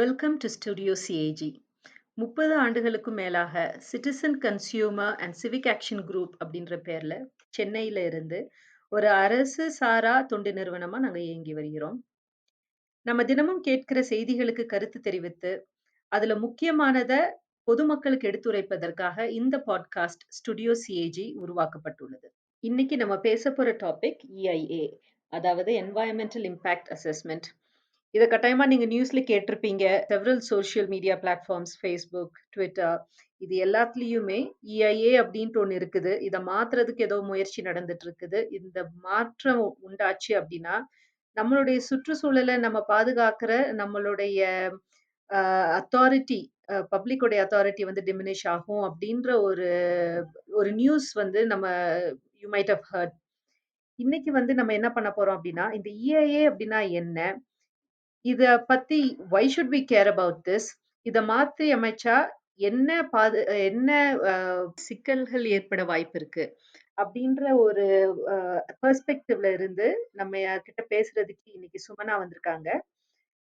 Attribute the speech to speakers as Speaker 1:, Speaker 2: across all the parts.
Speaker 1: Welcome to studio CAG. 30 ஆண்டுகளுக்கும் மேலாக citizen consumer and civic action group அப்படின்ற பேர்ல சென்னையில இருந்து ஒரு அரசு சாரா தொண்டு நிறுவனமா நாங்க இயங்கி வருகிறோம். நம்ம தினமும் கேட்கிற செய்திகளுக்கு கருத்து தெரிவித்து, அதுல முக்கியமானத பொதுமக்களுக்கு எடுத்துரைப்பதற்காக இந்த பாட்காஸ்ட் ஸ்டுடியோ சிஏஜி உருவாக்கப்பட்டுள்ளது. இன்னைக்கு நம்ம பேசப் போற டாபிக் இஐஏ, அதாவது என்வைரன்மென்டல் இம்பாக்ட் அசஸ்மென்ட். இத கட்டாயமா நீங்க நியூஸ்ல கேட்டிருப்பீங்க. Several social media platforms Facebook, Twitter இது எல்லாத்துலயுமே இஐஏ அப்படின்ட்டு ஒண்ணு இருக்குது. இத மாத்துறதுக்கு ஏதோ முயற்சி நடந்துட்டு இருக்குது. இந்த மாற்றம் உண்டாச்சு அப்படின்னா, நம்மளுடைய சுற்றுச்சூழல நம்ம பாதுகாக்கிற நம்மளுடைய அத்தாரிட்டி பப்ளிக்கோட அத்தாரிட்டி வந்து டிமினிஷ் ஆகும் அப்படின்ற ஒரு ஒரு நியூஸ் வந்து நம்ம யூ மைட் ஹவ் ஹர்ட். இன்னைக்கு வந்து நம்ம என்ன பண்ண போறோம் அப்படின்னா, இந்த இஐஏ அப்படின்னா என்ன? இத பத்தி why should we care about this? இத மாத்தி அமைச்சா என்ன என்ன அ சிக்கல்கள் ஏற்பட வாய்ப்பிருக்கு? அப்படின்ற ஒரு அ பெர்ஸ்பெக்டிவ்ல இருந்து நம்ம கிட்ட பேசுறதுக்கு இன்னைக்கு சுமனா வந்திருக்காங்க.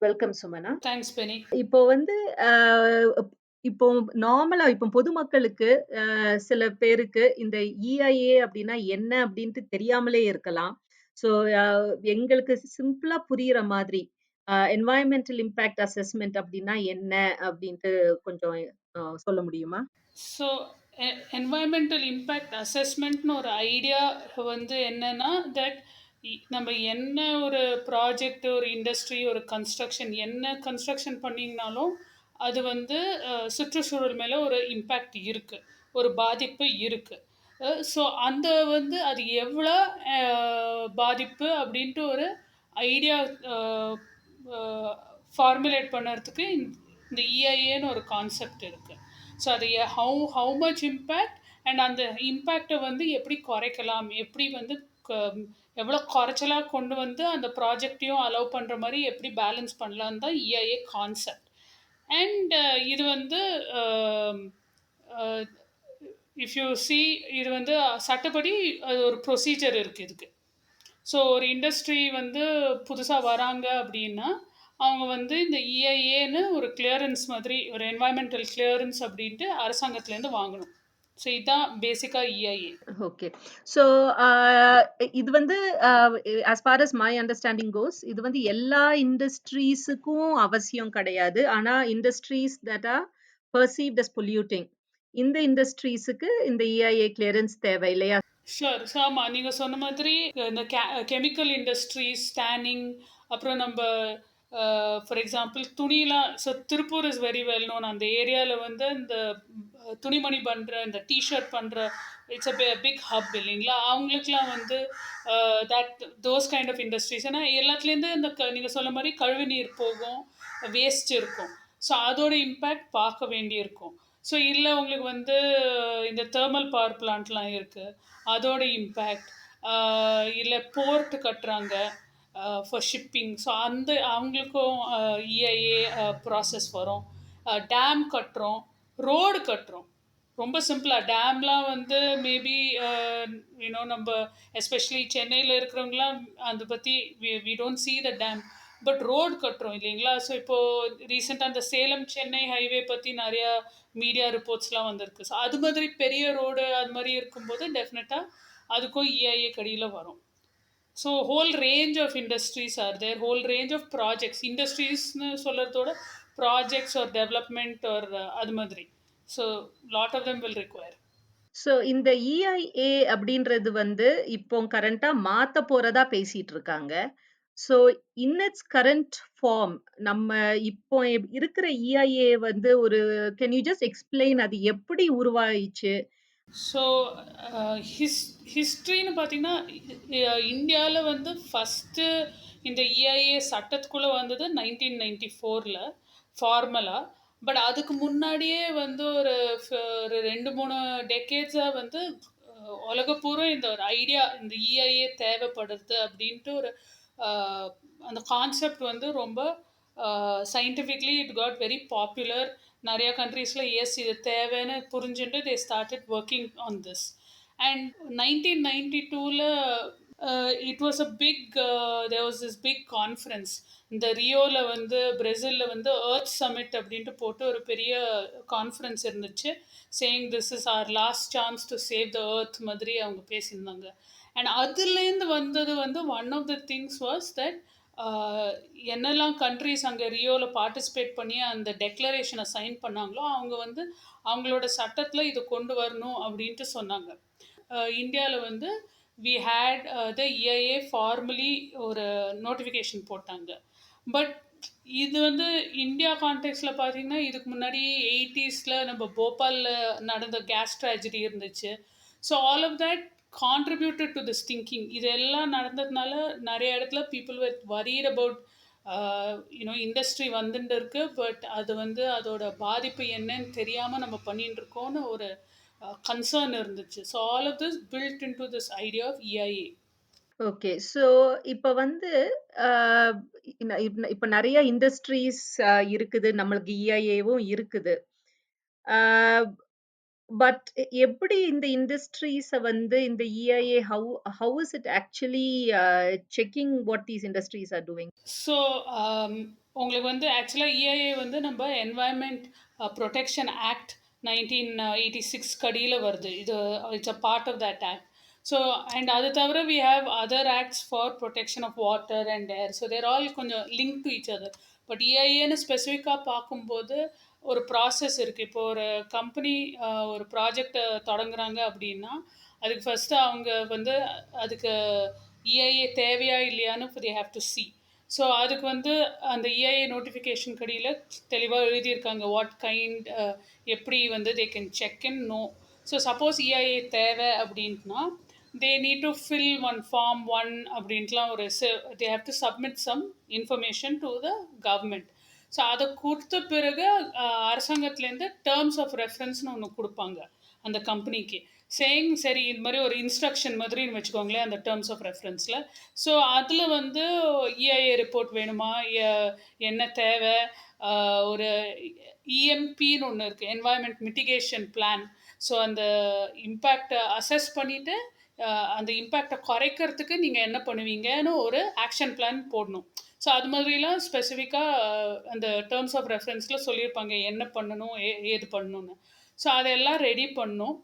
Speaker 1: வெல்கம் சுமனா.
Speaker 2: தேங்க்ஸ் பெனி.
Speaker 1: இப்போ வந்து அ இப்போ நார்மலா இப்போ பொதுமக்களுக்கு சில பேருக்கு இந்த இஐஏ அப்படின்னா என்ன அப்படின்ட்டு தெரியாமலே இருக்கலாம். ஸோ அ எங்களுக்கு சிம்பிளா புரியிற மாதிரி என்வைரன்மென்டல் இம்பாக்ட் அசஸ்மென்ட் அப்படின்னா என்ன அப்படின்ட்டு கொஞ்சம் சொல்ல முடியுமா?
Speaker 2: ஸோ என்வாயன்மெண்டல் இம்பேக்ட் அசஸ்மெண்ட்னு ஒரு ஐடியா வந்து என்னன்னா தட் நம்ம என்ன ஒரு ப்ராஜெக்ட், ஒரு இண்டஸ்ட்ரி, ஒரு கன்ஸ்ட்ரக்ஷன் என்ன கன்ஸ்ட்ரக்ஷன் பண்ணிங்கனாலும் அது வந்து சுற்றுச்சூழல் மேலே ஒரு இம்பேக்ட் இருக்குது, ஒரு பாதிப்பு இருக்குது. ஸோ அந்த வந்து அது எவ்வளோ பாதிப்பு அப்படின்ட்டு ஒரு ஐடியா ஃபார்முலேட் பண்ணுறதுக்கு இந்த இஐஏன்னு ஒரு கான்செப்ட் இருக்குது. ஸோ அது ஹவு மச் இம்பேக்ட் அண்ட் அந்த இம்பேக்டை வந்து எப்படி குறைக்கலாம், எப்படி வந்து எவ்வளோ குறைச்சலாக கொண்டு வந்து அந்த ப்ராஜெக்டையும் அலோவ் பண்ணுற மாதிரி எப்படி பேலன்ஸ் பண்ணலான்னு தான் இஐஏ கான்செப்ட். அண்ட் இது வந்து இஃப் யூ சி இது வந்து சட்டப்படி அது ஒரு ப்ரொசீஜர் இருக்குது இதுக்கு. ஸோ ஒரு இண்டஸ்ட்ரி வந்து புதுசாக வராங்க அப்படின்னா அவங்க வந்து இந்த இஐஏன்னு ஒரு கிளியரன்ஸ் மாதிரி ஒரு என்வாயன்மெண்டல் கிளியரன்ஸ் அப்படின்ட்டு அரசாங்கத்துலேருந்து வாங்கணும். ஸோ இதுதான் பேசிக்காக இஐஏ.
Speaker 1: ஓகே. ஸோ அ இது வந்து uh as far as my understanding goes இது வந்து எல்லா இண்டஸ்ட்ரீஸுக்கும் அவசியம் கிடையாது. ஆனா industries that are perceived as polluting இந்த இண்டஸ்ட்ரீஸுக்கு இந்த இஐஏ கிளியரன்ஸ் தேவை இல்லையா?
Speaker 2: ஷூர். ஸோ ஆமாம், நீங்கள் சொன்ன மாதிரி இந்த கெமிக்கல் இண்டஸ்ட்ரீஸ், ஸ்டானிங், அப்புறம் நம்ம ஃபார் எக்ஸாம்பிள் துணிலாம். So Tiruppur is very well known. அந்த ஏரியாவில் வந்து இந்த துணிமணி பண்ணுற, இந்த டிஷர்ட் பண்ணுற, இட்ஸ் அ பிக் ஹப் இல்லைங்களா? அவங்களுக்குலாம் வந்து that those kind of industries. ஏன்னா எல்லாத்துலேருந்து இந்த நீங்கள் சொன்ன மாதிரி கழிவு நீர் போகும், வேஸ்ட் இருக்கும். ஸோ அதோட இம்பேக்ட் பார்க்க வேண்டியிருக்கும். ஸோ இல்லை உங்களுக்கு வந்து இந்த தெர்மல் பவர் பிளான்ட்லாம் இருக்குது, அதோட இம்பேக்ட். இல்லை போர்ட் கட்டுறாங்க ஃபார் ஷிப்பிங். ஸோ அந்த அவங்களுக்கும் இஐஏ ப்ராசஸ் வரும். டேம் கட்டுறோம், ரோடு கட்டுறோம். ரொம்ப சிம்பிளாக டேம்லாம் வந்து மேபி நம்ம எஸ்பெஷலி சென்னையில் இருக்கிறவங்களாம் அதை பற்றி we don't see the dam. But road கட்டுறோம் இல்லைங்களா? ஸோ இப்போது ரீசெண்டாக அந்த சேலம் சென்னை ஹைவே பற்றி நிறையா மீடியா ரிப்போர்ட்ஸ்லாம் வந்திருக்கு. ஸோ அது மாதிரி பெரிய ரோடு அது மாதிரி இருக்கும்போது டெஃபினட்டாக அதுக்கும் இஐஏ கடியில் வரும். So whole range of industries are there, whole range of projects. இண்டஸ்ட்ரீஸ்னு சொல்கிறதோட ப்ராஜெக்ட்ஸ் ஆர் டெவலப்மெண்ட் ஆர் அது மாதிரி. So lot of them will require.
Speaker 1: So இந்த இஐஏ அப்படின்றது வந்து இப்போ கரண்ட்டா மாத்த போறதா பேசிட்டு இருக்காங்க. So in its current form நம்ம இப்போ இருக்கிற இஐஏ வந்து ஒரு கேன் யூ ஜஸ்ட் எக்ஸ்பிளைன் அது எப்படி உருவாயிச்சு?
Speaker 2: ஸோ ஹிஸ்ட்ரின்னு பார்த்தீங்கன்னா இந்தியாவில் வந்து ஃபஸ்ட்டு இந்த இஐஏ சட்டத்துக்குள்ளே வந்தது 1994 ஃபார்மலாக. பட் அதுக்கு முன்னாடியே வந்து ஒரு 2-3 டெக்கேட்ஸாக வந்து உலகப்பூரா இந்த ஒரு ஐடியா, இந்த இஐஏ தேவைப்படுது அப்படின்ட்டு ஒரு அஹ், அந்த கான்செப்ட் வந்து ரொம்ப scientifically it got very popular. நிறைய கண்ட்ரீஸில் எஸ் இது தேவைன்னு புரிஞ்சுட்டு they started working on this. And 1992 it was a big there was this big conference. இந்த ரியோவில் வந்து பிரேசிலில் வந்து எர்த் சமிட் அப்படின்ட்டு போட்டு ஒரு பெரிய கான்ஃபரன்ஸ் இருந்துச்சு. Saying this is our last chance to save the earth மாதிரி அவங்க பேசியிருந்தாங்க. அண்ட் அதுலேருந்து வந்தது வந்து one of the things was that என்னெல்லாம் கண்ட்ரீஸ் அங்கே ரியோவில் பார்ட்டிசிபேட் பண்ணி அந்த டெக்ளரேஷனை சைன் பண்ணாங்களோ அவங்க வந்து அவங்களோட சட்டத்தில் இதை கொண்டு வரணும் அப்படின்ட்டு சொன்னாங்க. இந்தியாவில் வந்து we had the EIA formally ஒரு நோட்டிஃபிகேஷன் போட்டாங்க. பட் இது வந்து இந்தியா கான்டெக்ட்ஸில் பார்த்தீங்கன்னா இதுக்கு முன்னாடி 80s நம்ம போபாலில் நடந்த கேஸ் ட்ராஜடி இருந்துச்சு. So all of that contributed to this thinking. இதெல்லாம் நடந்ததுனால நிறைய இடத்துல people with worried about industry வந்துட்டு இருக்கு. பட் அது வந்து அதோட பாதிப்பு என்னன்னு தெரியாமல் நம்ம பண்ணிட்டு இருக்கோம்னு ஒரு கன்சர்ன் இருந்துச்சு. So all of this built in to this idea of EIA.
Speaker 1: Okay. So இப்ப வந்து அ இப்ப நெறைய இண்டஸ்ட்ரீஸ் இருக்குது. நம்மளுக்கு இஐஏவும் இருக்குது. ஆ பட் எப்படி இந்த இண்டஸ்ட்ரீஸ வந்து இந்த EIA how is it actually checking what these industries are doing?
Speaker 2: So உங்களுக்கு வந்து ஆக்சுவலாக இஐஏ வந்து நம்ம என்வாயன்மெண்ட் ப்ரொடெக்ஷன் ஆக்ட் 1986 கடியில் வருது. இது it's a part of that act. So and அது தவிர we have other acts for protection of water and air. So they're all கொஞ்சம் link to each other. But இஐஏன்னு ஸ்பெசிஃபிக்காக பார்க்கும்போது ஒரு ப்ராசஸ் இருக்குது. இப்போ ஒரு கம்பெனி ஒரு ப்ராஜெக்டை தொடங்குறாங்க அப்படின்னா அதுக்கு ஃபஸ்ட்டு அவங்க வந்து அதுக்கு இஐஏ தேவையா இல்லையான்னு தே ஹேவ் டு சி. ஸோ அதுக்கு வந்து அந்த இஐஏ நோட்டிஃபிகேஷன் கடியில் தெளிவாக எழுதியிருக்காங்க வாட் கைண்ட் எப்படி வந்து they can check in know. So suppose EIA தேவை அப்படின்ட்டுனா they need to fill one form one அப்படின்ட்டுலாம் ஒரு they have to submit some information to the government. So அதை கொடுத்த பிறகு அரசாங்கத்துலேருந்து டேர்ம்ஸ் ஆஃப் ரெஃபரன்ஸ்னு ஒன்று கொடுப்பாங்க அந்த கம்பெனிக்கு. சேயிங் சரி இது மாதிரி ஒரு இன்ஸ்ட்ரக்ஷன் மாதிரின்னு வச்சுக்கோங்களேன் அந்த டேர்ம்ஸ் ஆஃப் ரெஃபரன்ஸில். ஸோ அதில் வந்து இஐஏ ரிப்போர்ட் வேணுமா, என்ன தேவை, ஒரு இஎம்பின்னு ஒன்று இருக்குது, என்வாயன்மெண்ட் மிட்டிகேஷன் பிளான். ஸோ அந்த இம்பேக்டை அசஸ் பண்ணிவிட்டு அந்த இம்பேக்டை குறைக்கிறதுக்கு நீங்கள் என்ன பண்ணுவீங்கன்னு ஒரு ஆக்ஷன் பிளான் போடணும். ஸோ அது மாதிரிலாம் ஸ்பெசிஃபிக்காக அந்த டேர்ம்ஸ் ஆஃப் ரெஃபரன்ஸில் சொல்லியிருப்பாங்க என்ன பண்ணணும், ஏது பண்ணணும்னு. ஸோ அதெல்லாம் ரெடி பண்ணணும்.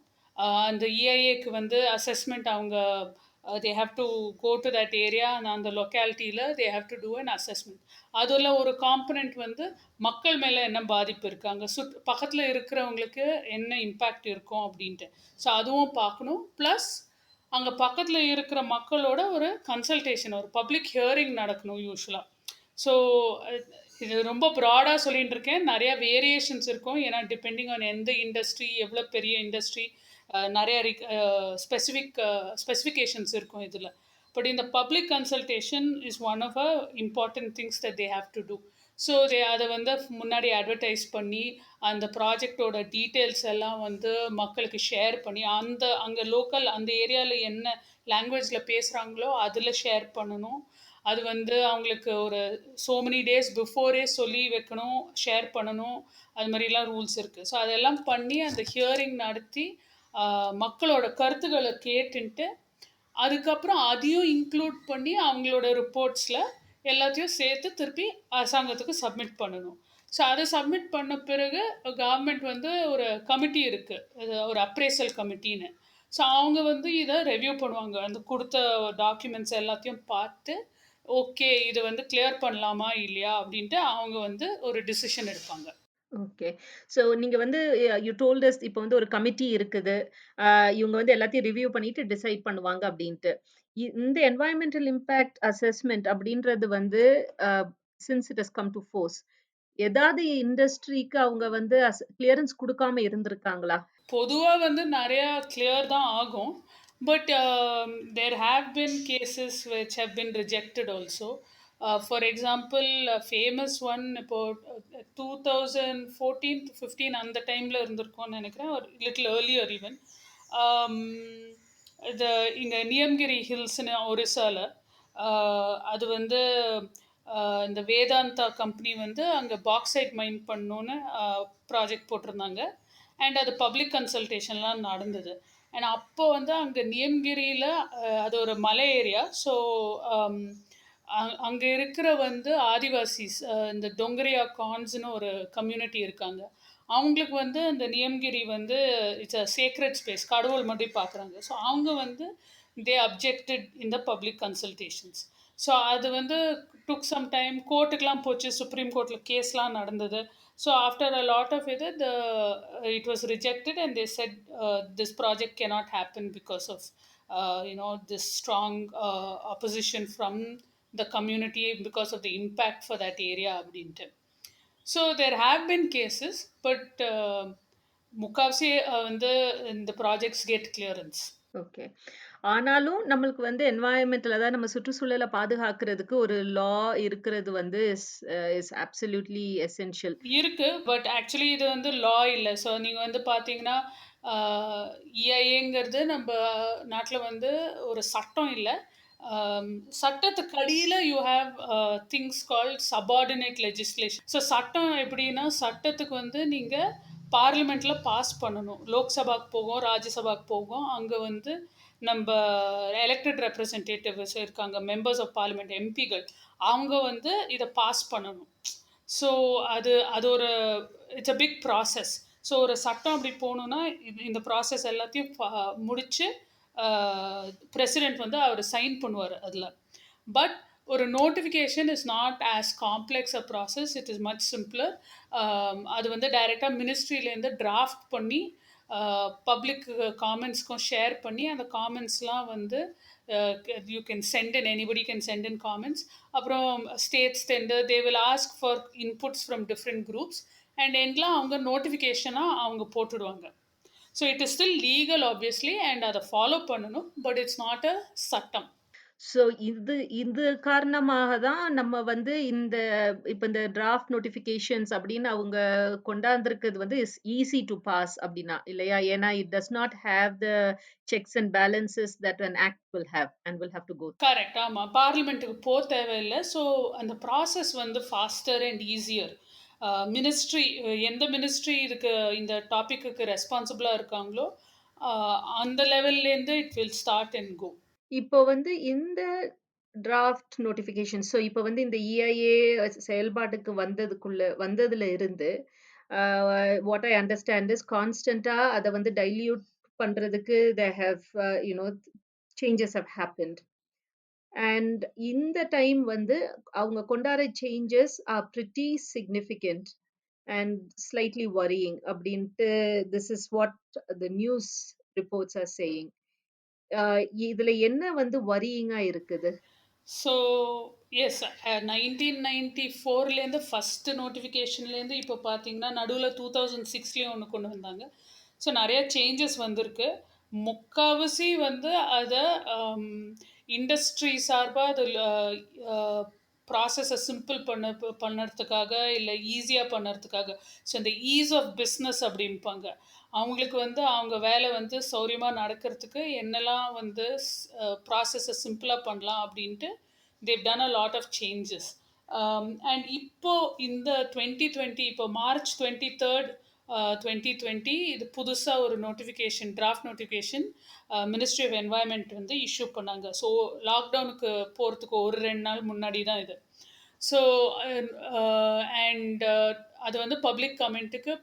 Speaker 2: அந்த இஐஏக்கு வந்து அசஸ்மெண்ட் அவங்க they have to go to that area. அந்த லொக்காலிட்டியில் they have to do an assessment. அதில் ஒரு காம்பனண்ட் வந்து மக்கள் மேலே என்ன பாதிப்பு இருக்காங்க, பக்கத்தில் இருக்கிறவங்களுக்கு என்ன இம்பேக்ட் இருக்கும் அப்படின்ட்டு. ஸோ அதுவும் பார்க்கணும். ப்ளஸ் அங்கே பக்கத்தில் இருக்கிற மக்களோட ஒரு கன்சல்டேஷன், ஒரு பப்ளிக் ஹியரிங் நடக்கணும் யூஸ்வலாக. ஸோ இது ரொம்ப ப்ராடாக சொல்லிகிட்டு இருக்கேன். நிறையா வேரியேஷன்ஸ் இருக்கும். ஏன்னா டிபெண்டிங் ஆன் எந்த இண்டஸ்ட்ரி, எவ்வளோ பெரிய இண்டஸ்ட்ரி, நிறைய ஸ்பெசிஃபிகேஷன்ஸ் இருக்கும் இதில். பட் இந்த public consultation is one of a important things that they have to do. So அதை வந்து முன்னாடி அட்வர்டைஸ் பண்ணி அந்த ப்ராஜெக்டோட டீட்டெயில்ஸ் எல்லாம் வந்து மக்களுக்கு ஷேர் பண்ணி அங்கே லோக்கல் அந்த ஏரியாவில் என்ன லாங்குவேஜில் பேசுகிறாங்களோ அதில் ஷேர் பண்ணணும். அது வந்து அவங்களுக்கு ஒரு ஸோ மெனி டேஸ் பிஃபோரே சொல்லி வைக்கணும், ஷேர் பண்ணணும். அது மாதிரிலாம் ரூல்ஸ் இருக்குது. ஸோ அதெல்லாம் பண்ணி அந்த ஹியரிங் நடத்தி மக்களோட கருத்துக்களை கேட்டுன்ட்டு அதுக்கப்புறம் அதையும் இன்க்ளூட் பண்ணி அவங்களோட ரிப்போர்ட்ஸில் எல்லாத்தையும் சேர்த்து திருப்பி அரசாங்கத்துக்கு சப்மிட் பண்ணணும். ஸோ அதை சப்மிட் பண்ண பிறகு கவர்மெண்ட் வந்து ஒரு கமிட்டி இருக்குது, ஒரு அப்ரேசல் கமிட்டின்னு. ஸோ அவங்க வந்து இதை ரெவ்யூ பண்ணுவாங்க. அந்த கொடுத்த டாக்குமெண்ட்ஸ் எல்லாத்தையும் பார்த்து ஓகே இது வந்து கிளியர் பண்ணலாமா இல்லையா அப்படின்ட்டு அவங்க வந்து ஒரு டிசிஷன் எடுப்பாங்க.
Speaker 1: ஓகே. ஸோ நீங்க வந்து யூ டோல்ட் அஸ் இப்ப வந்து ஒரு கமிட்டி இருக்குது. இவங்க வந்து எல்லாத்தையும் ரிவ்யூ பண்ணிட்டு டிசைட் பண்ணுவாங்க அப்டின்ட்டு. இந்த என்வைரன்மென்டல் இம்பாக்ட் அசஸ்மென்ட் அப்டின்றது வந்து since it has come to force ஏதாவது இண்டஸ்ட்ரிக்கு அவங்க வந்து கிளியரன்ஸ் குடுக்காம இருந்திருக்காங்களா?
Speaker 2: பொதுவா வந்து நெறையா கிளியர் தான் ஆகும். But there have been cases which have been rejected also. For example famous one இப்போ 2014-15 அந்த டைமில் இருந்திருக்கும்னு நினைக்கிறேன், ஒரு லிட்டில் ஏர்லியர் ஈவன். இது இங்கே நியம்கிரி ஹில்ஸ்னு ஒரிசாவில் அது வந்து இந்த வேதாந்தா கம்பெனி வந்து அங்கே பாக்சைட் மைன் பண்ணணுன்னு ப்ராஜெக்ட் போட்டிருந்தாங்க. அண்ட் அது பப்ளிக் கன்சல்டேஷன்லாம் நடந்தது. அண்ட் அப்போ வந்து அங்கே நியம்கிரியில் அது ஒரு மலை ஏரியா. ஸோ அங்கே இருக்கிற வந்து ஆதிவாசிஸ், இந்த டொங்கரியா கான்ஸ்னு ஒரு கம்யூனிட்டி இருக்காங்க. அவங்களுக்கு வந்து அந்த நியம்கிரி வந்து இட்ஸ் அ சேக்ரெட் ஸ்பேஸ், கடவுள் மாதிரி பார்க்குறாங்க. ஸோ அவங்க வந்து they objected in the public consultations. So அது வந்து டுக் சம் டைம், கோர்ட்டுக்கெலாம் போச்சு, சுப்ரீம் கோர்ட்டில் கேஸ்லாம் நடந்தது. So after a lot of இது it was rejected, and they said this project cannot happen because of this strong opposition from the community because of the impact for that area அப்படின்ட்டு. So there have been cases, but முக்காவாசி வந்து இந்த projects get clearance.
Speaker 1: Okay. ஆனாலும் நம்மளுக்கு வந்து என்வாயர்ன்மென்ட்ல தான் நம்ம சுற்றுச்சூழல பாதுகாக்கிறதுக்கு ஒரு லா இருக்கிறது வந்து இஸ் அப்சல்யூட்லி எசென்ஷியல்.
Speaker 2: இருக்கு. பட் ஆக்சுவலி இது வந்து லா இல்ல. ஸோ நீங்க வந்து பார்த்தீங்கன்னா, இஐஏங்கிறது நம்ப நாட்ல வந்து ஒரு சட்டம் இல்ல. சட்டத்துக்கு அடியில you have things called subordinate legislation. So சட்டம் எப்படின்னா, சட்டத்துக்கு வந்து நீங்க பார்லிமெண்ட்ல பாஸ் பண்ணணும். லோக்சபாக்கு போகும், ராஜ்யசபாக்கு போகும். அங்க வந்து நம்ப எலெக்டட் ரெப்ரசன்டேட்டிவ்ஸ் இருக்காங்க. மெம்பர்ஸ் ஆஃப் பார்லிமெண்ட், எம்பிகள். அவங்க வந்து இத பாஸ் பண்ணணும். ஸோ அது அது ஒரு it's a big process. So ஒரு சட்டம் அப்படி போகணுன்னா இந்த ப்ராசஸ் எல்லாத்தையும் முடித்து பிரசிடெண்ட் வந்து அவர் சைன் பண்ணுவார் அதில். பட் ஒரு notification is not as complex a process, it is much simpler. அது வந்து டைரெக்டாக மினிஸ்ட்ரியிலேருந்து டிராஃப்ட் பண்ணி பப்ளிக் காமெண்ட்ஸ்க்கும் ஷேர் பண்ணி, அந்த காமெண்ட்ஸ்லாம் வந்து you can send in, anybody can send in comments. அப்புறம் states tender, they will ask for inputs from different groups, and எண்ட்லாம் அவங்க நோட்டிஃபிகேஷனாக அவங்க போட்டுடுவாங்க. So it is still legal obviously, and அதை ஃபாலோ பண்ணணும், பட் இட்ஸ் நாட் அ சட்டம்.
Speaker 1: So இது காரணமாக தான் நம்ம வந்து இப்ப இந்த டிராஃப்ட் நோட்டிஃபிகேஷன்ஸ் அப்படின்னு அவங்க கொண்டாந்திருக்கிறது வந்து இஸ் ஈஸி டு பாஸ் அப்படின்னா இல்லையா? ஏன்னா it does not have the checks and balances that an act will have and will have to go.
Speaker 2: Correct. ஆமா. பார்லிமென்ட்டுக்கு தேவையில்ல. ஸோ அந்த ப்ராசஸ் வந்து ஃபாஸ்டர் அண்ட் ஈஸியர். மினிஸ்ட்ரி, எந்த மினிஸ்ட்ரி இதுக்கு இந்த டாபிக்குக்கு ரெஸ்பான்சிபிளா இருக்காங்களோ, அந்த லெவல்லேருந்து it will start and go.
Speaker 1: இப்போ வந்து இந்த டிராஃப்ட் நோட்டிஃபிகேஷன் இப்போ வந்து இந்த இஐஏ செயல்பாட்டுக்கு வந்ததுல இருந்து வாட் ஐ அண்டர்ஸ்டாண்ட் இஸ் கான்ஸ்டன்ட்டா அத வந்து டைல்யூட் பண்றதுக்கு they have you know changes have happened. And இந்த டைம் வந்து அவங்க கொண்டாடுற changes are pretty significant and slightly varying அப்படின்ட்டு this is what the news reports are saying. இதுல என்ன வந்து வரியிங்கா இருக்குது?
Speaker 2: ஸோ எஸ், 1994லேருந்து ஃபஸ்ட்டு நோட்டிஃபிகேஷன்லேருந்து இப்போ பார்த்தீங்கன்னா, நடுவில் 2006லேயும் ஒன்று கொண்டு வந்தாங்க. ஸோ நிறைய சேஞ்சஸ் வந்திருக்கு. முக்காவாசி வந்து அதை இண்டஸ்ட்ரி சார்பாக அது ப்ராசஸை சிம்பிள் பண்ணுறதுக்காக, இல்லை ஈஸியாக பண்ணுறதுக்காக. ஸோ இந்த ஈஸ் ஆஃப் பிஸ்னஸ் அப்படிம்பாங்க. அவங்களுக்கு வந்து அவங்க வேலை வந்து சௌரியமாக நடக்கிறதுக்கு என்னெல்லாம் வந்து ப்ராசஸை சிம்பிளாக பண்ணலாம் அப்படின்ட்டு they've done a lot of changes. And இப்போ இந்த 2020, இப்போ மார்ச் 23rd 2020 இது புதுசாக ஒரு notification, draft notification ministry of environment வந்து இஷ்யூ பண்ணாங்க. ஸோ லாக்டவுனுக்கு போகிறதுக்கு ஒரு 2 நாள் முன்னாடி தான் இது. ஸோ அண்ட் அது வந்து பப்ளிக் கமெண்ட்டுக்கு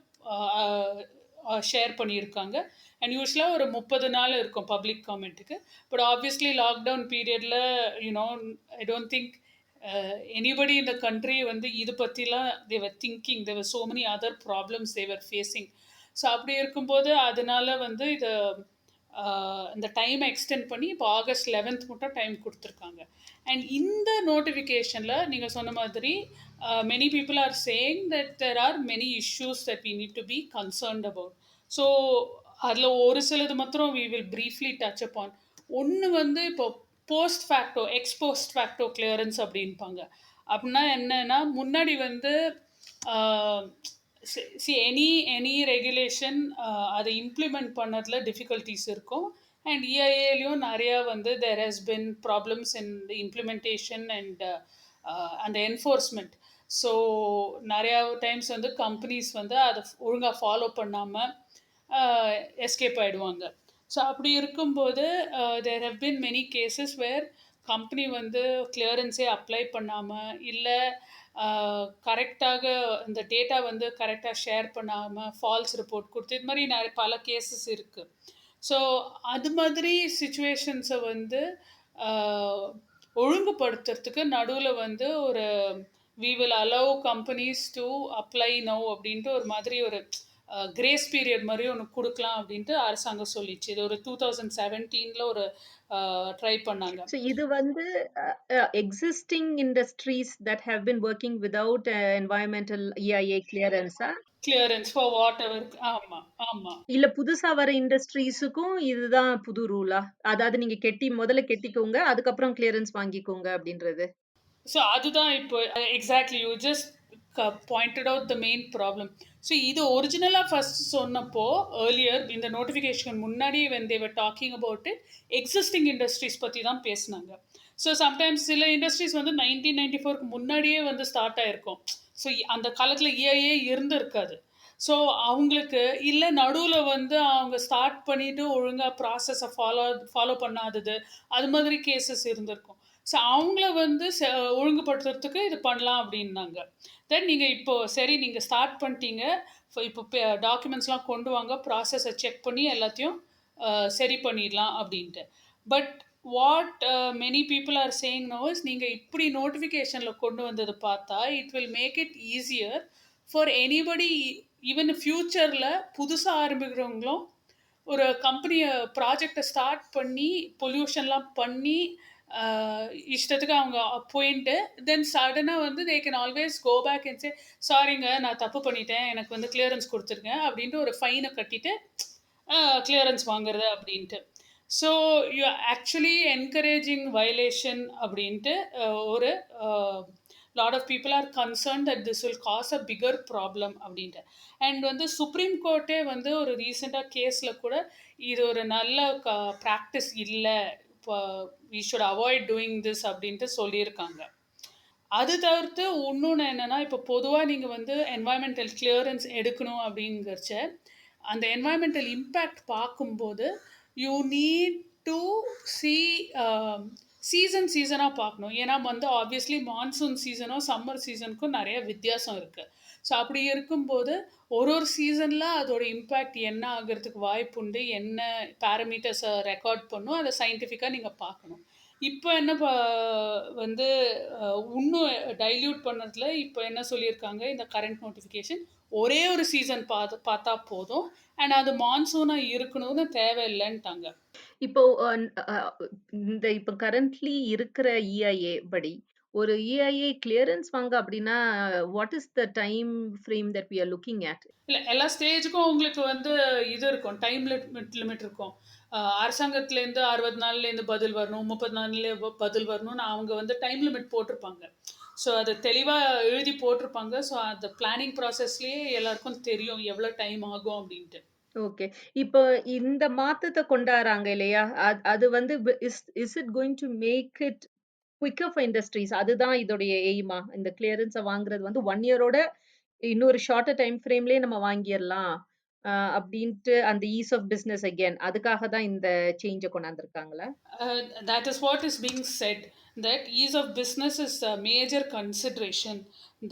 Speaker 2: ஷேர் பண்ணியிருக்காங்க. அண்ட் யூஸ்வலாக ஒரு 30 நாள் இருக்கும் பப்ளிக் காமெண்ட்டுக்கு. பட் ஆப்வியஸ்லி லாக்டவுன் பீரியடில் ஐ டோன்ட் திங்க் எனிபடி இந்த கண்ட்ரி வந்து இது பற்றிலாம் தேவர் திங்கிங், தேவர் சோ மெனி அதர் ப்ராப்ளம்ஸ் தேவர் ஃபேஸிங். ஸோ அப்படி இருக்கும்போது அதனால வந்து இந்த டைமை எக்ஸ்டெண்ட் பண்ணி இப்போ ஆகஸ்ட் 11th மட்டும் டைம் கொடுத்துருக்காங்க. அண்ட் இந்த நோட்டிஃபிகேஷனில் நீங்கள் சொன்ன மாதிரி many people are saying that there are many issues that we need to be concerned about. So அதில் ஒரு சிலது மாத்திரம் we will briefly touch upon. ஒன்று வந்து இப்போ post facto, post facto clearance அப்படின்பாங்க. அப்படின்னா என்னன்னா, முன்னாடி வந்து எனி ரெகுலேஷன் அதை இம்ப்ளிமெண்ட் பண்ணதில் டிஃபிகல்ட்டிஸ் இருக்கும். அண்ட் இஐஏலையும் நிறையா வந்து there has been problems in the implementation and அந்த என்ஃபோர்ஸ்மெண்ட். ஸோ நிறையா டைம்ஸ் வந்து கம்பெனிஸ் வந்து அதை ஒழுங்காக ஃபாலோ பண்ணாமல் எஸ்கேப் ஆகிடுவாங்க. ஸோ அப்படி இருக்கும்போது there have been many cases where company வந்து கிளியரன்ஸே அப்ளை பண்ணாமல் இல்லை கரெக்டாக இந்த டேட்டா வந்து கரெக்டாக ஷேர் பண்ணாமல் ஃபால்ஸ் ரிப்போர்ட் கொடுத்து இது மாதிரி நிறைய பல கேசஸ் இருக்குது. ஸோ அது மாதிரி சுச்சுவேஷன்ஸை வந்து ஆஹ், ஒழுங்குபடுத்துறதுக்கு நடுவில் வந்து ஒரு we will allow companies to apply no அப்படின்ட்டு ஒரு மாதிரி ஒரு கிரேஸ் பீரியட் மாதிரி ஒன்று கொடுக்கலாம் அப்படின்ட்டு அரசாங்கம் சொல்லிச்சு. இது ஒரு 2017 ஒரு ட்ரை பண்ணாங்க.
Speaker 1: So இது வந்து existing industries that have been working without environmental EIA clearance ஆ?
Speaker 2: Clearance for whatever. ஆமாம், ஆமாம்.
Speaker 1: இல்ல புதுசா வர இண்டஸ்ட்ரீஸுக்கும் இதுதான் புது ரூலா? அதாவது நீங்க முதல்ல கெட்டிக்கோங்க, அதுக்கப்புறம் கிளியரன்ஸ் வாங்கிக்கோங்க அப்படின்றது.
Speaker 2: ஸோ அதுதான் இப்போ exactly you just pointed out the main problem. So இது ஒரிஜினலாக ஃபர்ஸ்ட் சொன்னப்போ ஏர்லியர் இந்த நோட்டிஃபிகேஷன் முன்னாடியே when they were talking about it existing industries பற்றி தான் பேசினாங்க. ஸோ சம்டைம்ஸ் சில இண்டஸ்ட்ரீஸ் வந்து 1994க்கு முன்னாடியே வந்து ஸ்டார்ட் ஆகிருக்கும். ஸோ அந்த காலத்தில் இஐஏ இருந்திருக்காது. ஸோ அவங்களுக்கு இல்லை நடுவில் வந்து அவங்க ஸ்டார்ட் பண்ணிவிட்டு ஒழுங்காக ப்ராசஸை ஃபாலோ பண்ணாதது அது மாதிரி கேசஸ் இருந்திருக்கும். ஸோ அவங்கள வந்து ஒழுங்குபடுத்துறதுக்கு இது பண்ணலாம் அப்படின்னாங்க. தென் நீங்கள் இப்போது சரி நீங்கள் ஸ்டார்ட் பண்ணிட்டீங்க, இப்போ டாக்குமெண்ட்ஸ்லாம் கொண்டு வாங்க, ப்ராசஸை செக் பண்ணி எல்லாத்தையும் சரி பண்ணிடலாம் அப்படின்ட்டு. But what many people are saying no is நீங்கள் இப்படி நோட்டிஃபிகேஷனில் கொண்டு வந்தது பார்த்தா it will make it easier for anybody even ஃப்யூச்சரில் புதுசாக ஆரம்பிக்கிறவங்களும் ஒரு கம்பெனியை ப்ராஜெக்டை ஸ்டார்ட் பண்ணி பொல்யூஷன்லாம் பண்ணி இஷ்டத்துக்கு அவங்க போயின்ட்டு தென் சடனாக வந்து they can always go back and say சாரிங்க நான் தப்பு பண்ணிட்டேன், எனக்கு வந்து கிளியரன்ஸ் கொடுத்துருங்க அப்படின்ட்டு ஒரு ஃபைனை கட்டிட்டு கிளியரன்ஸ் வாங்குறது அப்படின்ட்டு. So you actually encouraging violation அப்படின்ட்டு ஒரு lot of people are concern that this will cause a bigger problem அப்படின்ட்டு. அண்ட் வந்து சுப்ரீம் கோர்ட்டே வந்து ஒரு ரீசெண்டாக கேஸில் கூட இது ஒரு நல்ல ப்ராக்டிஸ் இல்லை, இப்போ we should avoid doing this அப்படின்ட்டு சொல்லியிருக்காங்க. அது தவிர்த்து இன்னொன்று என்னென்னா இப்போ பொதுவாக நீங்கள் வந்து என்வாயன்மெண்டல் கிளியரன்ஸ் எடுக்கணும் அப்படிங்கிறச்ச அந்த என்வாயன்மெண்டல் இம்பேக்ட் பார்க்கும்போது யூ நீட் டு சி சீசனாக பார்க்கணும். ஏன்னா வந்து ஆப்வியஸ்லி மான்சூன் சீசனும் சம்மர் சீசனுக்கும் நிறைய வித்தியாசம் இருக்குது. ஸோ அப்படி இருக்கும்போது ஒரு சீசனில் அதோட இம்பேக்ட் என்ன ஆகிறதுக்கு வாய்ப்புண்டு, என்ன பேராமீட்டர்ஸை ரெக்கார்ட் பண்ணும், அதை சயின்டிஃபிக்காக நீங்கள் பார்க்கணும். இப்போ என்ன வந்து இன்னும் டைல்யூட் பண்ணுறதுல இப்போ என்ன சொல்லியிருக்காங்க, இந்த கரண்ட் நோட்டிஃபிகேஷன் ஒரே ஒரு சீசன் பார்த்தா போதும் அண்ட் அது மான்சூனாக இருக்கணும்னு தேவையில்லைன்ட்டாங்க.
Speaker 1: இப்போ இப்போ கரண்ட்லி இருக்கிற இஐஏ படி ஒரு இஐஏ கிளியரன்ஸ் வாங்க அப்படின்னா what is the time frame that we are looking at?
Speaker 2: இல்லை எல்லா ஸ்டேஜுக்கும் உங்களுக்கு வந்து இது இருக்கும், டைம் லிமிட் இருக்கும். அரசாங்கத்துலேருந்து 60 நாள்லேருந்து பதில் வரணும், 30 நாள்லேயே பதில் வரணும்னு அவங்க வந்து டைம் லிமிட் போட்டிருப்பாங்க. ஸோ அது தெளிவாக எழுதி போட்டிருப்பாங்க. ஸோ அந்த பிளானிங் ப்ராசஸ்லேயே எல்லாருக்கும் தெரியும் எவ்வளோ டைம் ஆகும் அப்படின்ட்டு.
Speaker 1: ஓகே. இப்போ இந்த மாத்தத்த கொண்டாராங்க இல்லையா? அது வந்து is it going to make it quicker for industries? அதுதான் இதோடைய எய்மா? இந்த கிளியரன்ஸ வாங்குறது வந்து 1 இயரோட இன்னொரு ஷார்ட்டர் டைம் ஃப்ரேம்லயே நம்ம வாங்கிரலாம். அப்படின்ட்டு அந்த ஈஸ் ஆஃப் பிசினஸ் அகைன் அதுக்காக தான் இந்த சேஞ்ச கொண்டாந்துருக்காங்களா?
Speaker 2: That is what is being said, that ease of business is a major consideration,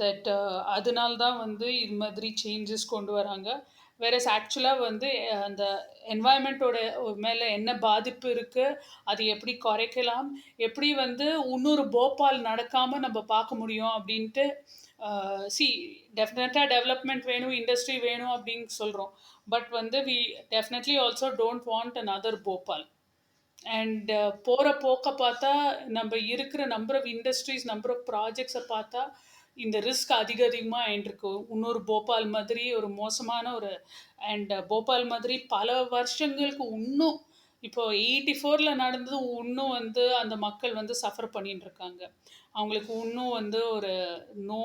Speaker 2: that அதனால தான் வந்து இது மாதிரி சேஞ்சஸ் கொண்டு வராங்க. வேறஸ் ஆக்சுவலாக வந்து அந்த என்வாயன்மெண்ட்டோட மேலே என்ன பாதிப்பு இருக்குது, அது எப்படி குறைக்கலாம், எப்படி வந்து இன்னொரு போபால் நடக்காமல் நம்ம பார்க்க முடியும் அப்படின்ட்டு. சி டெஃபினட்டாக டெவலப்மெண்ட் வேணும், இண்டஸ்ட்ரி வேணும் அப்படின்னு சொல்கிறோம். பட் வந்து we definitely also don't want another Bhopal. And போகிற போக்க பார்த்தா நம்ம இருக்கிற number of industries, number of ப்ராஜெக்ட்ஸை பார்த்தா இந்த ரிஸ்க் அதிகமாக ஆயின்ட்டுருக்கு. இன்னொரு போபால் மாதிரி ஒரு மோசமான ஒரு அண்ட் போபால் மாதிரி பல வருஷங்களுக்கு இன்னும் இப்போ 84ல் நடந்தது இன்னும் வந்து அந்த மக்கள் வந்து சஃபர் பண்ணிட்டு இருக்காங்க. அவங்களுக்கு இன்னும் வந்து ஒரு நோ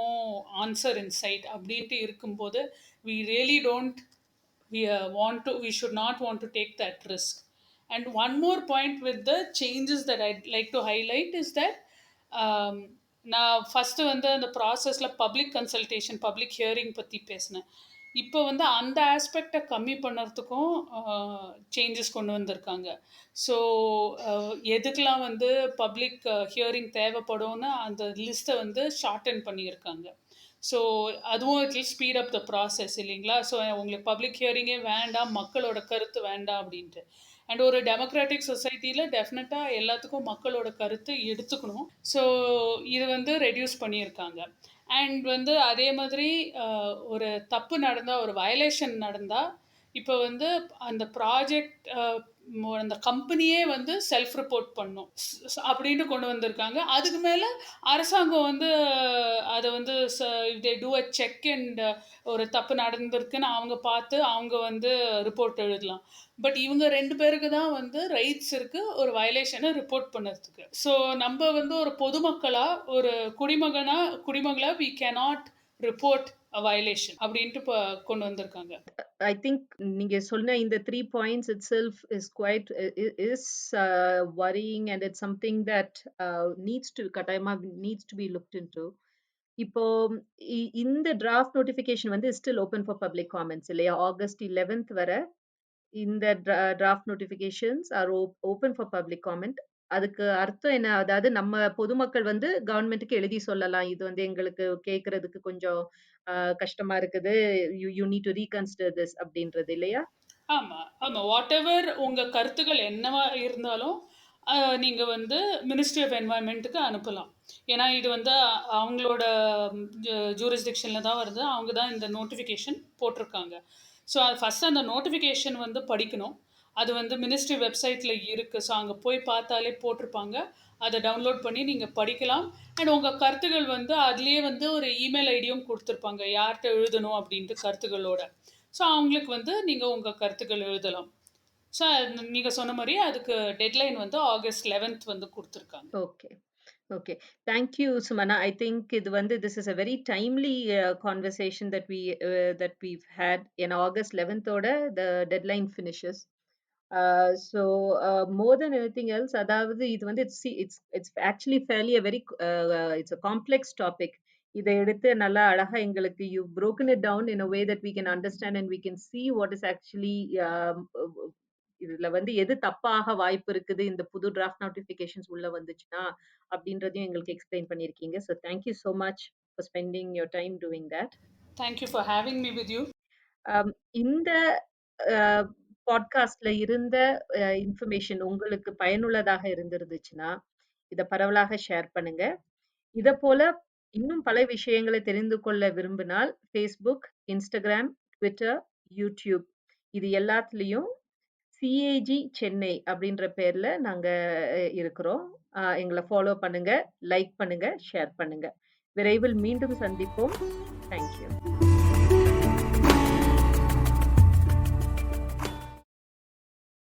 Speaker 2: ஆன்சர் இன் சைட் அப்படின்ட்டு இருக்கும்போது we really don't we should not want to take that risk. And one more point with the changes that I'd like to highlight is that நான் ஃபஸ்ட்டு வந்து அந்த ப்ராசஸில் பப்ளிக் கன்சல்டேஷன் பப்ளிக் ஹியரிங் பற்றி பேசினேன். இப்போ வந்து அந்த ஆஸ்பெக்ட்ட கம்மி பண்ணறதுக்கும் சேஞ்சஸ் கொண்டு வந்திருக்காங்க. ஸோ எதுக்கெல்லாம் வந்து பப்ளிக் ஹியரிங் தேவைப்படும்னு அந்த லிஸ்ட்ட வந்து ஷார்டன் பண்ணியிருக்காங்க. ஸோ அதுவும் it will speed up the process இல்லைங்களா? ஸோ உங்களுக்கு பப்ளிக் ஹியரிங்கே வேண்டாம், மக்களோட கருத்து வேண்டாம் அப்படின்ட்டு. அண்ட் ஒரு டெமோக்ராட்டிக் சொசைட்டில டெஃபினட்டா எல்லாத்துக்கும் மக்களோட கருத்து எடுத்துக்கணும். ஸோ இது வந்து ரெட்யூஸ் பண்ணியிருக்காங்க. அண்ட் வந்து அதே மாதிரி ஒரு தப்பு நடந்தா, ஒரு வயலேஷன் நடந்தா, இப்ப வந்து அந்த ப்ராஜெக்ட் அந்த கம்பெனியே வந்து செல்ஃப் ரிப்போர்ட் பண்ணும். அப்படின்னு கொண்டு வந்திருக்காங்க. அதுக்கு மேல அரசாங்கம் வந்து அத வந்து if they do a check and ஒரு தப்பு நடந்திருக்குன்னு அவங்க பார்த்து, அவங்க வந்து ரிப்போர்ட் எழுதலாம். பட் இவங்க 2 பேருக்கு தான் வந்து ரைட்ஸ் இருக்கு, ஒரு வயலேஷன ரிப்போர்ட் பண்ணறதுக்கு. ஸோ நம்ப வந்து ஒரு பொதுமக்களா, ஒரு குடிமகனா குடிமகளா we cannot report a violation அப்படின்ட்டு இப்ப கொண்டு வந்திருக்காங்க.
Speaker 1: I think நீங்க சொன்ன இந்த 3 points itself is quite is worrying, and it's something that needs to கட்டாயமா needs to be looked into. இப்போ இந்த டிராஃப்ட் நோட்டிஃபிகேஷன் வந்து still open for public comments இல்லையா? ஆகஸ்ட் 11th வரை இந்த draft notifications are open for public comment. அதுக்கு அர்த்தம் என்ன? அதாவது நம்ம பொதுமக்கள் வந்து கவர்ன்மென்ட்க்கு எழுதி சொல்லலாம். இது வந்து எங்களுக்கு கேட்கறதுக்கு கொஞ்சம் கஷ்டமா இருக்குது. You need to reconsider this அப்படின்றது இல்லையா?
Speaker 2: ஆமா, ஆமா. வாட்டெவர் உங்க கருத்துக்கள் என்னவா இருந்தாலும், அ நீங்க வந்து மினிஸ்ட்ரி ஆஃப் என்வைரன்மென்ட்க்கு அனுப்பலாம். ஏன்னா, இது வந்து அவங்களோட ஜூரிஸ்டிக்ஷன்ல தான் வருது. அவங்க தான் இந்த நோட்டிஃபிகேஷன் போட்டிருக்காங்க. ஸோ, ஃபர்ஸ்ட் அந்த நோட்டிஃபிகேஷன் வந்து படிக்கணும். அது வந்து மினிஸ்ட்ரி வெப்சைட்ல இருக்கு. ஸோ, அங்க போய் பார்த்தாலே போட்டிருப்பாங்க. அத டவுன்லோட் பண்ணி நீங்க படிக்கலாம். அண்ட் உங்க கருத்துக்கள் வந்து அதிலேயே வந்து ஒரு இமெயில் ஐடியும் குடுத்துருப்பாங்க. யார்ட்ட எழுதணும் அப்படின்ட்டு கருத்துக்களோட. ஸோ, அவங்களுக்கு வந்து நீங்க உங்க கருத்துக்கள் எழுதலாம். ஸோ, நீங்க சொன்ன மாரி அதுக்கு டெட்லைன் வந்து ஆகஸ்ட் 11th வந்து குடுத்துருக்காங்க.
Speaker 1: Okay. Okay. Thank you, Sumana. I think this is a very timely conversation that we've had. In August 11th, the deadline finishes. So more than anything else, அதாவது இது வந்து it's actually fairly a very it's a complex topic. இதை எடுத்து நல்லா அழகா எங்களுக்கு you've broken it down in a way that we can understand and we can see what is actually இதுல வந்து எது தப்பாக வாய்ப்பு இருக்குது இந்த புது டிராஃப்ட் நோட்டிபிகேஷன்ஸ் உள்ள வந்துச்சுன்னா அப்படின்றதையும் எங்களுக்கு எக்ஸ்பிளைன் பண்ணியிருக்கீங்க. So thank you so much for spending your time doing that.
Speaker 2: Thank you for having me with you.
Speaker 1: இந்த பாட்காஸ்ட்ல இருந்த இன்ஃபர்மேஷன் உங்களுக்கு பயனுள்ளதாக இருந்திருந்துச்சுன்னா இதை பரவலாக ஷேர் பண்ணுங்க. இத போல இன்னும் பல விஷயங்களை தெரிந்து கொள்ள விரும்பினால் ஃபேஸ்புக், இன்ஸ்டாகிராம், ட்விட்டர், யூடியூப் இது எல்லாத்துலயும் சிஏஜி சென்னை அப்படின்ற பேர்ல நாங்க இருக்கிறோம். எங்களை ஃபாலோ பண்ணுங்க, லைக் பண்ணுங்க, ஷேர் பண்ணுங்க. விரைவில் மீண்டும் சந்திப்போம். தேங்க்யூ.